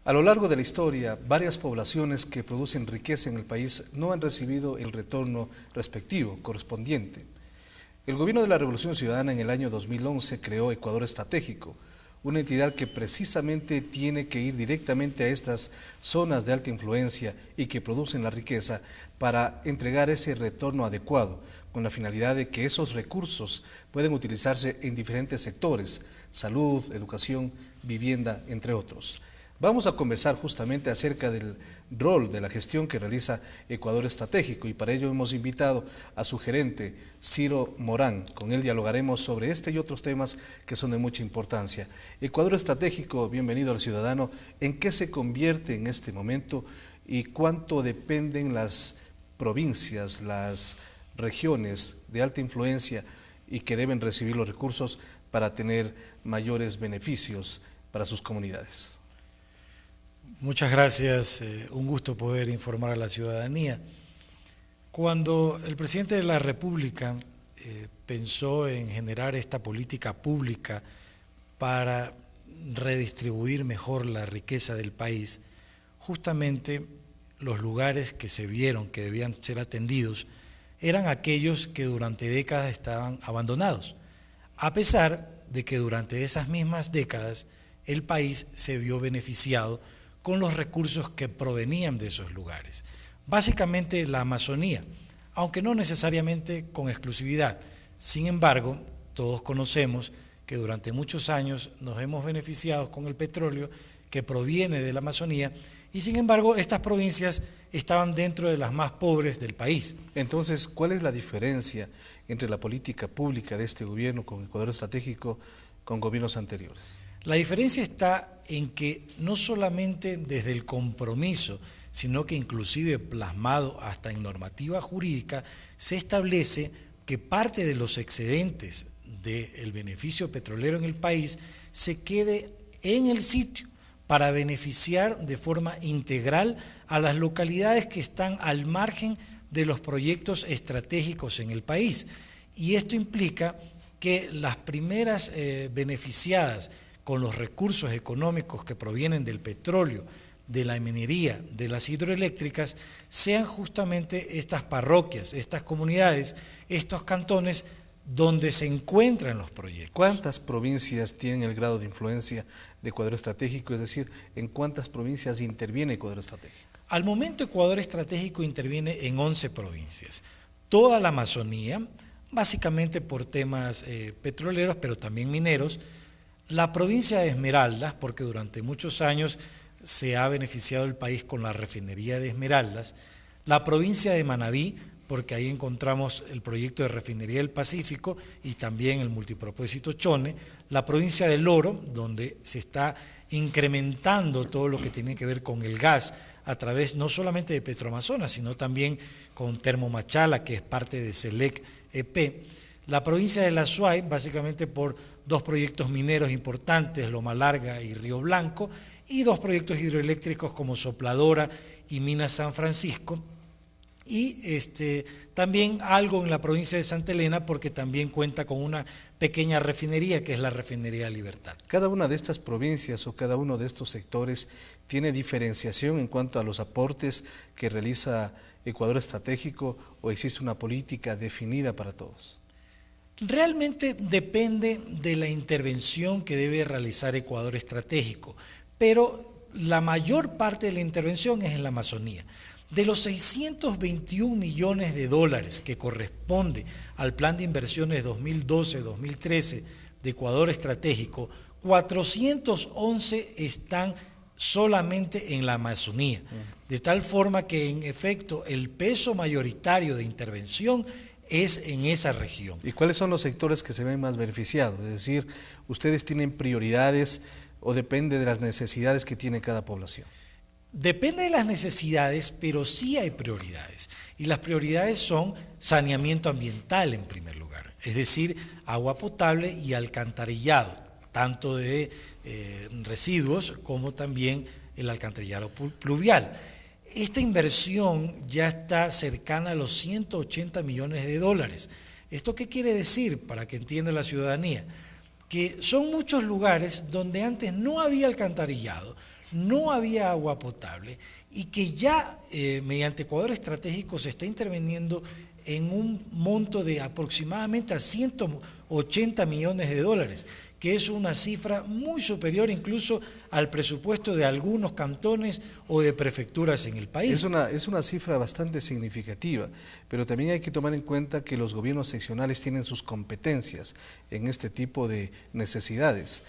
A lo largo de la historia, varias poblaciones que producen riqueza en el país no han recibido el retorno respectivo, correspondiente. El gobierno de la Revolución Ciudadana en el año 2011 creó Ecuador Estratégico, una entidad que precisamente tiene que ir directamente a estas zonas de alta influencia y que producen la riqueza para entregar ese retorno adecuado, con la finalidad de que esos recursos pueden utilizarse en diferentes sectores: salud, educación, vivienda, entre otros. Vamos a conversar justamente acerca del rol de la gestión que realiza Ecuador Estratégico, y para ello hemos invitado a su gerente, Ciro Morán. Con él dialogaremos sobre este y otros temas que son de mucha importancia. Ecuador Estratégico, bienvenido al ciudadano. ¿En qué se convierte en este momento y cuánto dependen las provincias, las regiones de alta influencia y que deben recibir los recursos para tener mayores beneficios para sus comunidades? Muchas gracias, un gusto poder informar a la ciudadanía. Cuando el presidente de la República pensó en generar esta política pública para redistribuir mejor la riqueza del país, justamente los lugares que se vieron que debían ser atendidos eran aquellos que durante décadas estaban abandonados, a pesar de que durante esas mismas décadas el país se vio beneficiado con los recursos que provenían de esos lugares. Básicamente la Amazonía, aunque no necesariamente con exclusividad. Sin embargo, todos conocemos que durante muchos años nos hemos beneficiado con el petróleo que proviene de la Amazonía, y sin embargo estas provincias estaban dentro de las más pobres del país. Entonces, ¿cuál es la diferencia entre la política pública de este gobierno con Ecuador Estratégico con gobiernos anteriores? La diferencia está en que no solamente desde el compromiso, sino que inclusive plasmado hasta en normativa jurídica, se establece que parte de los excedentes del beneficio petrolero en el país se quede en el sitio para beneficiar de forma integral a las localidades que están al margen de los proyectos estratégicos en el país. Y esto implica que las primeras beneficiadas con los recursos económicos que provienen del petróleo, de la minería, de las hidroeléctricas, sean justamente estas parroquias, estas comunidades, estos cantones donde se encuentran los proyectos. ¿Cuántas provincias tienen el grado de influencia de Ecuador Estratégico? Es decir, ¿en cuántas provincias interviene Ecuador Estratégico? Al momento Ecuador Estratégico interviene en 11 provincias. Toda la Amazonía, básicamente por temas petroleros, pero también mineros. La provincia de Esmeraldas, porque durante muchos años se ha beneficiado el país con la refinería de Esmeraldas. La provincia de Manabí, porque ahí encontramos el proyecto de refinería del Pacífico y también el multipropósito Chone. La provincia del Oro, donde se está incrementando todo lo que tiene que ver con el gas a través no solamente de Petroamazonas, sino también con Termomachala, que es parte de Selec EP. La provincia de La Suay, básicamente por dos proyectos mineros importantes, Loma Larga y Río Blanco, y dos proyectos hidroeléctricos como Sopladora y Minas San Francisco, y también algo en la provincia de Santa Elena, porque también cuenta con una pequeña refinería, que es la Refinería Libertad. ¿Cada una de estas provincias o cada uno de estos sectores tiene diferenciación en cuanto a los aportes que realiza Ecuador Estratégico, o existe una política definida para todos? Realmente depende de la intervención que debe realizar Ecuador Estratégico, pero la mayor parte de la intervención es en la Amazonía. De los 621 millones de dólares que corresponde al Plan de Inversiones 2012-2013 de Ecuador Estratégico, 411 están solamente en la Amazonía, de tal forma que en efecto el peso mayoritario de intervención es en esa región. ¿Y cuáles son los sectores que se ven más beneficiados? Es decir, ¿ustedes tienen prioridades o depende de las necesidades que tiene cada población? Depende de las necesidades, pero sí hay prioridades. Y las prioridades son saneamiento ambiental en primer lugar, es decir, agua potable y alcantarillado, tanto de residuos como también el alcantarillado pluvial. Esta inversión ya está cercana a los 180 millones de dólares. ¿Esto qué quiere decir? Para que entienda la ciudadanía, que son muchos lugares donde antes no había alcantarillado, no había agua potable y que ya mediante Ecuador Estratégico se está interviniendo en un monto de aproximadamente a 180 millones de dólares, que es una cifra muy superior incluso al presupuesto de algunos cantones o de prefecturas en el país. Es una cifra bastante significativa, pero también hay que tomar en cuenta que los gobiernos seccionales tienen sus competencias en este tipo de necesidades.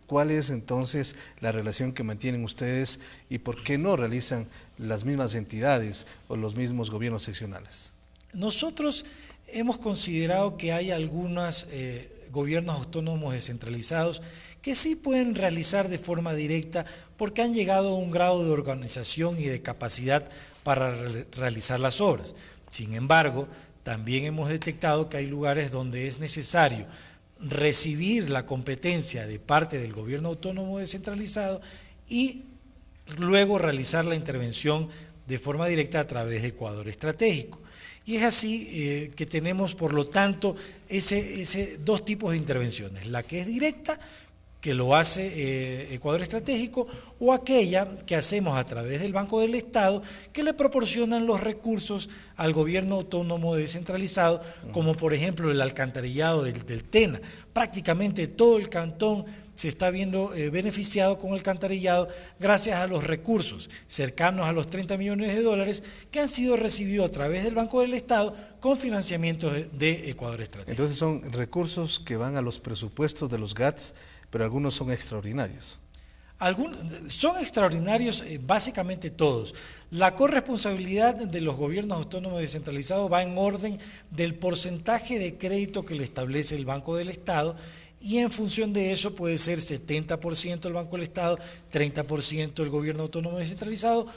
¿Cuál es entonces la relación que mantienen ustedes y por qué no realizan las mismas entidades o los mismos gobiernos seccionales? Nosotros hemos considerado que hay algunos gobiernos autónomos descentralizados que sí pueden realizar de forma directa porque han llegado a un grado de organización y de capacidad para realizar las obras. Sin embargo, también hemos detectado que hay lugares donde es necesario recibir la competencia de parte del gobierno autónomo descentralizado y luego realizar la intervención de forma directa a través de Ecuador Estratégico. Y es así que tenemos, por lo tanto, ese dos tipos de intervenciones, la que es directa, que lo hace Ecuador Estratégico, o aquella que hacemos a través del Banco del Estado, que le proporcionan los recursos al gobierno autónomo descentralizado, como por ejemplo el alcantarillado del Tena. Prácticamente todo el cantón se está viendo beneficiado con el alcantarillado gracias a los recursos cercanos a los 30 millones de dólares que han sido recibidos a través del Banco del Estado con financiamiento de Ecuador Estratégico. Entonces son recursos que van a los presupuestos de los GATS, pero algunos son extraordinarios. Son extraordinarios básicamente todos. La corresponsabilidad de los gobiernos autónomos descentralizados va en orden del porcentaje de crédito que le establece el Banco del Estado, y en función de eso puede ser 70% el Banco del Estado, 30% el gobierno autónomo descentralizado,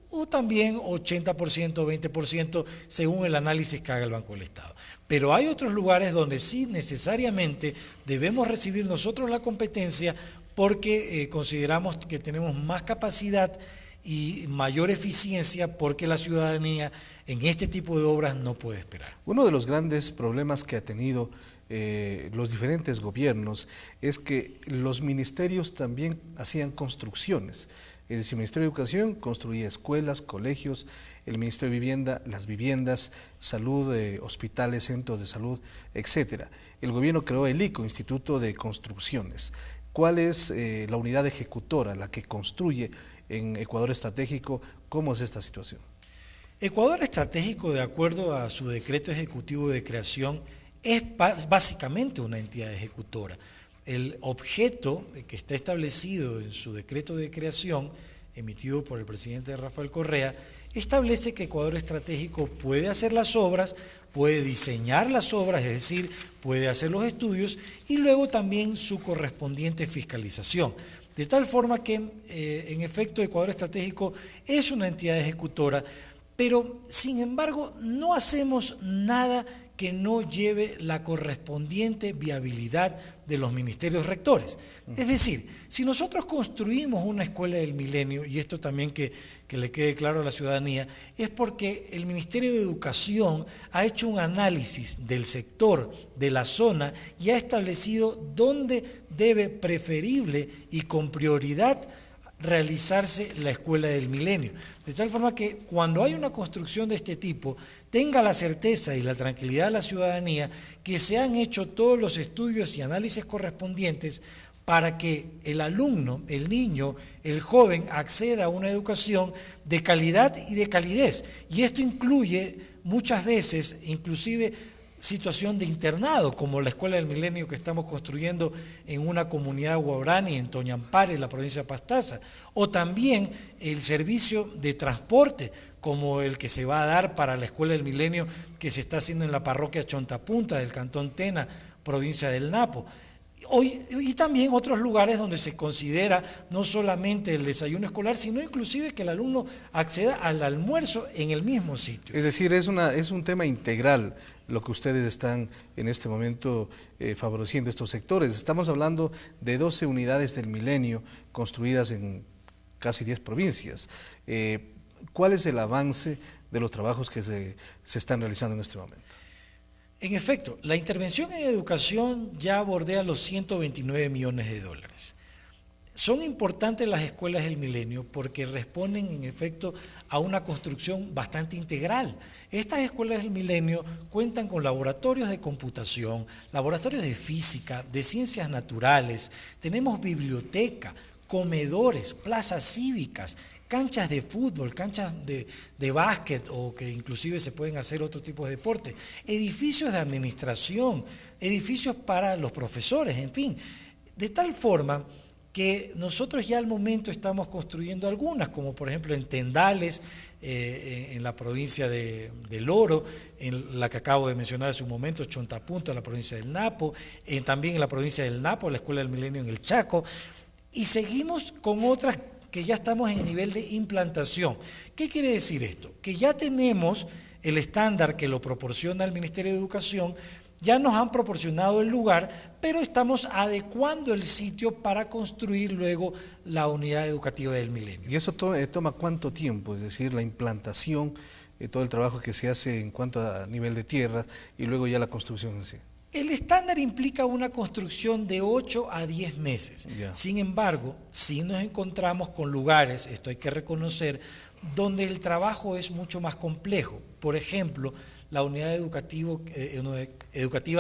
o también 80% o 20% según el análisis que haga el Banco del Estado. Pero hay otros lugares donde sí necesariamente debemos recibir nosotros la competencia porque consideramos que tenemos más capacidad y mayor eficiencia porque la ciudadanía en este tipo de obras no puede esperar. Uno de los grandes problemas que ha tenido los diferentes gobiernos es que los ministerios también hacían construcciones. Es decir, el Ministerio de Educación construía escuelas, colegios, el Ministerio de Vivienda, las viviendas, salud, hospitales, centros de salud, etcétera. El gobierno creó el ICO, Instituto de Construcciones. ¿Cuál es la unidad ejecutora, la que construye en Ecuador Estratégico? ¿Cómo es esta situación? Ecuador Estratégico, de acuerdo a su decreto ejecutivo de creación, es básicamente una entidad ejecutora. El objeto que está establecido en su decreto de creación, emitido por el presidente Rafael Correa, establece que Ecuador Estratégico puede hacer las obras, puede diseñar las obras, es decir, puede hacer los estudios y luego también su correspondiente fiscalización. De tal forma que, en efecto, Ecuador Estratégico es una entidad ejecutora, pero, sin embargo, no hacemos nada que no lleve la correspondiente viabilidad de los ministerios rectores. Es decir, si nosotros construimos una escuela del milenio, y esto también que le quede claro a la ciudadanía, es porque el Ministerio de Educación ha hecho un análisis del sector, de la zona, y ha establecido dónde debe preferible y con prioridad realizarse la escuela del milenio. De tal forma que cuando hay una construcción de este tipo, tenga la certeza y la tranquilidad de la ciudadanía que se han hecho todos los estudios y análisis correspondientes para que el alumno, el niño, el joven acceda a una educación de calidad y de calidez. Y esto incluye muchas veces, inclusive, situación de internado, como la Escuela del Milenio que estamos construyendo en una comunidad guaraní, en Toñampare, en la provincia de Pastaza, o también el servicio de transporte, como el que se va a dar para la Escuela del Milenio que se está haciendo en la parroquia Chontapunta del Cantón Tena, provincia del Napo. Y también otros lugares donde se considera no solamente el desayuno escolar, sino inclusive que el alumno acceda al almuerzo en el mismo sitio. Es decir, es un tema integral lo que ustedes están en este momento favoreciendo estos sectores. Estamos hablando de 12 unidades del milenio construidas en casi 10 provincias. ¿Cuál es el avance de los trabajos que se están realizando en este momento? En efecto, la intervención en educación ya bordea los 129 millones de dólares. Son importantes las escuelas del milenio porque responden en efecto a una construcción bastante integral. Estas escuelas del milenio cuentan con laboratorios de computación, laboratorios de física, de ciencias naturales, tenemos biblioteca, comedores, plazas cívicas, canchas de fútbol, canchas de básquet o que inclusive se pueden hacer otro tipo de deporte, edificios de administración, edificios para los profesores, en fin, de tal forma que nosotros ya al momento estamos construyendo algunas, como por ejemplo en Tendales, en la provincia del Oro, en la que acabo de mencionar hace un momento, Chontapunto, en la provincia del Napo, también en la provincia del Napo, la Escuela del Milenio en el Chaco, y seguimos con otras que ya estamos en nivel de implantación. ¿Qué quiere decir esto? Que ya tenemos el estándar que lo proporciona el Ministerio de Educación, ya nos han proporcionado el lugar, pero estamos adecuando el sitio para construir luego la unidad educativa del milenio. ¿Y eso toma cuánto tiempo? Es decir, la implantación, todo el trabajo que se hace en cuanto a nivel de tierras y luego ya la construcción en sí. El estándar implica una construcción de 8 a 10 meses. Ya. Sin embargo, sí nos encontramos con lugares, esto hay que reconocer, donde el trabajo es mucho más complejo. Por ejemplo, la unidad educativa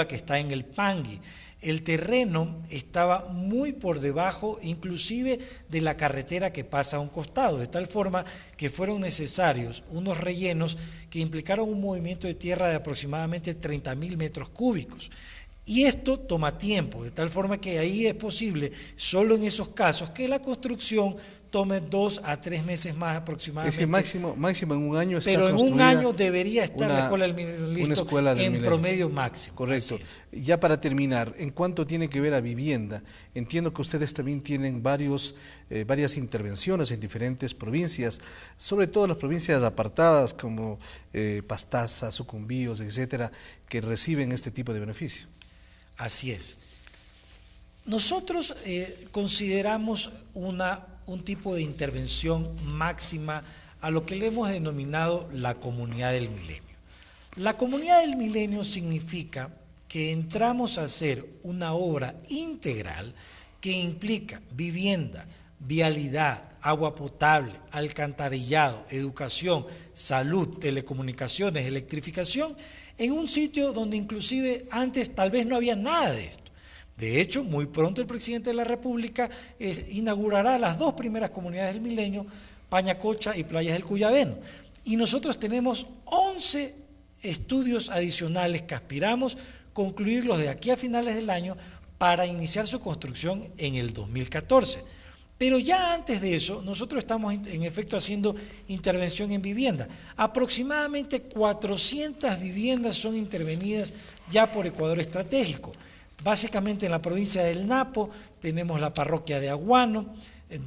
que está en el Pangui. El terreno estaba muy por debajo, inclusive de la carretera que pasa a un costado, de tal forma que fueron necesarios unos rellenos que implicaron un movimiento de tierra de aproximadamente 30.000 metros cúbicos. Y esto toma tiempo, de tal forma que ahí es posible, solo en esos casos, que la construcción tome 2 a 3 meses más aproximadamente. Ese máximo en un año está pero en un año debería estar la escuela del milenio listo en promedio máximo. Correcto. Ya para terminar, en cuanto tiene que ver a vivienda, entiendo que ustedes también tienen varias intervenciones en diferentes provincias, sobre todo las provincias apartadas como Pastaza, Sucumbíos, etcétera, que reciben este tipo de beneficio. Así es. Nosotros consideramos un tipo de intervención máxima a lo que le hemos denominado la comunidad del milenio. La comunidad del milenio significa que entramos a hacer una obra integral que implica vivienda, vialidad, agua potable, alcantarillado, educación, salud, telecomunicaciones, electrificación, en un sitio donde inclusive antes tal vez no había nada de esto. De hecho, muy pronto el presidente de la República inaugurará las 2 primeras comunidades del milenio, Pañacocha y Playas del Cuyabeno. Y nosotros tenemos 11 estudios adicionales que aspiramos concluirlos de aquí a finales del año para iniciar su construcción en el 2014. Pero ya antes de eso, nosotros estamos en efecto haciendo intervención en vivienda. Aproximadamente 400 viviendas son intervenidas ya por Ecuador Estratégico. Básicamente en la provincia del Napo tenemos la parroquia de Aguano,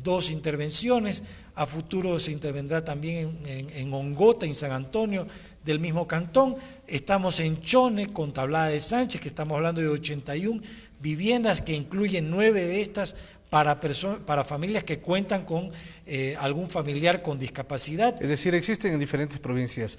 2 intervenciones, a futuro se intervendrá también en Ongota, en San Antonio, del mismo cantón. Estamos en Chone, con Tablada de Sánchez, que estamos hablando de 81 viviendas, que incluyen 9 de estas para familias que cuentan con algún familiar con discapacidad. Es decir, existen en diferentes provincias.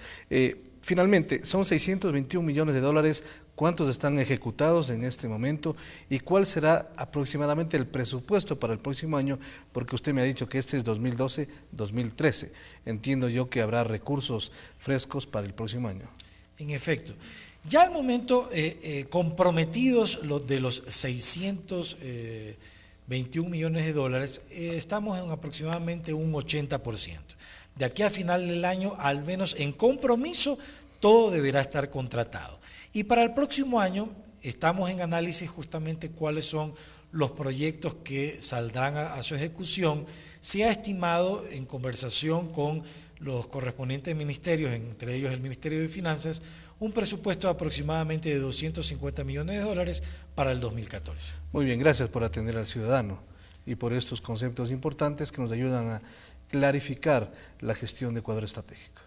Finalmente, son 621 millones de dólares. ¿Cuántos están ejecutados en este momento? ¿Y cuál será aproximadamente el presupuesto para el próximo año? Porque usted me ha dicho que este es 2012-2013. Entiendo yo que habrá recursos frescos para el próximo año. En efecto. Ya al momento comprometidos de los 621 millones de dólares, estamos en aproximadamente un 80%. De aquí a final del año, al menos en compromiso, todo deberá estar contratado. Y para el próximo año estamos en análisis justamente cuáles son los proyectos que saldrán a su ejecución. Se ha estimado en conversación con los correspondientes ministerios, entre ellos el Ministerio de Finanzas, un presupuesto de aproximadamente de 250 millones de dólares para el 2014. Muy bien, gracias por atender al ciudadano y por estos conceptos importantes que nos ayudan a clarificar la gestión de Ecuador Estratégico.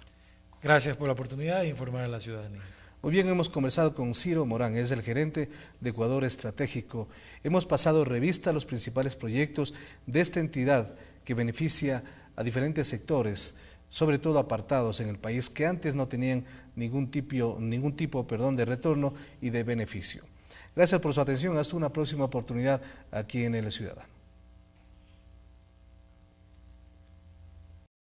Gracias por la oportunidad de informar a la ciudadanía. Muy bien, hemos conversado con Ciro Morán, es el gerente de Ecuador Estratégico. Hemos pasado revista a los principales proyectos de esta entidad que beneficia a diferentes sectores, sobre todo apartados en el país, que antes no tenían ningún tipo de retorno y de beneficio. Gracias por su atención, hasta una próxima oportunidad aquí en El Ciudadano.